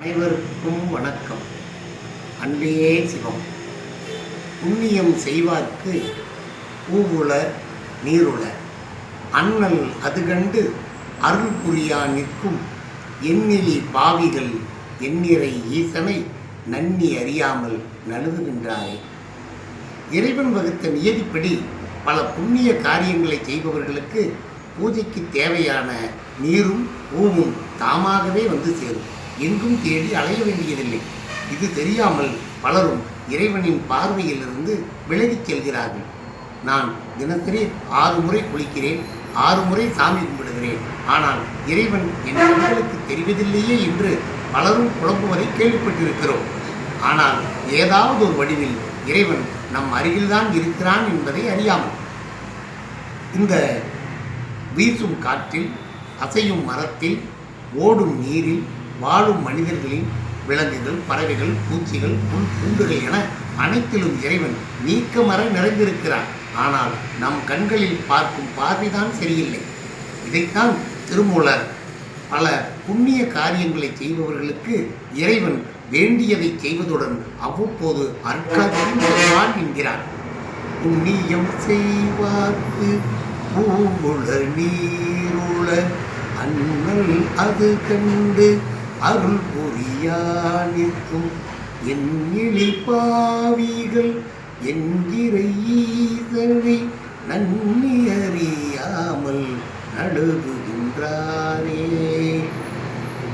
அனைவருக்கும் வணக்கம். அன்பே சிவம். புண்ணியம் செய்வார்க்கு பூவுல நீருள அண்ணல் அது கண்டு அருள் புரியா நிற்கும் எண்ணிலி பாவிகள் எண்ணிறை ஈசனை நன்னி அறியாமல் நழுவுகின்றாரே. இறைவன் வகுத்த நியதிப்படி பல புண்ணிய காரியங்களை செய்பவர்களுக்கு பூஜைக்கு தேவையான நீரும் பூவும் தாமாகவே வந்து சேரும். எங்கும் தேடி அலைய வேண்டியதில்லை. இது தெரியாமல் பலரும் இறைவனின் பார்வையிலிருந்து விலகிச் செல்கிறார்கள். நான் தினசரி 6 முறை குளிக்கிறேன், 6 முறை சாமி கும்பிடுகிறேன், ஆனால் இறைவன் என் கண்களுக்கு தெரிவதில்லையே என்று பலரும் குழம்புவதை கேள்விப்பட்டிருக்கிறோம். ஆனால் ஏதாவது ஒரு வடிவில் இறைவன் நம் அருகில்தான் இருக்கிறான் என்பதை அறியாமல், இந்த வீசும் காற்றில், அசையும் மரத்தில், ஓடும் நீரில் வாழும் மனிதர்களின், விலங்குகள், பறவைகள், பூச்சிகள், புல் பூண்டுகள் என அனைத்திலும் இறைவன் நீக்கமர நிறைந்திருக்கிறான். ஆனால் நம் கண்களில் பார்க்கும் பார்வைதான் சரியில்லை. இதைத்தான் திருமூலர் பல புண்ணிய காரியங்களை செய்பவர்களுக்கு இறைவன் வேண்டியதை செய்வதுடன் அவ்வப்போது அற்காட்சியும் செய்வான் என்கிறார். புண்ணியம் செய்வார்க்கு பூவுள நீருள அண்ணல் அது கண்டு அருள் புரியா நிற்கும் எண்ணிலி பாவிகள் என்கிறை ஈசனை நன்னி அறியாமல் நடுவுகின்றாரே.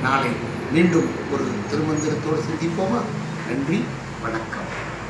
நாளை மீண்டும் ஒரு திருமந்திரத்தோடு சந்திப்போமா? நன்றி, வணக்கம்.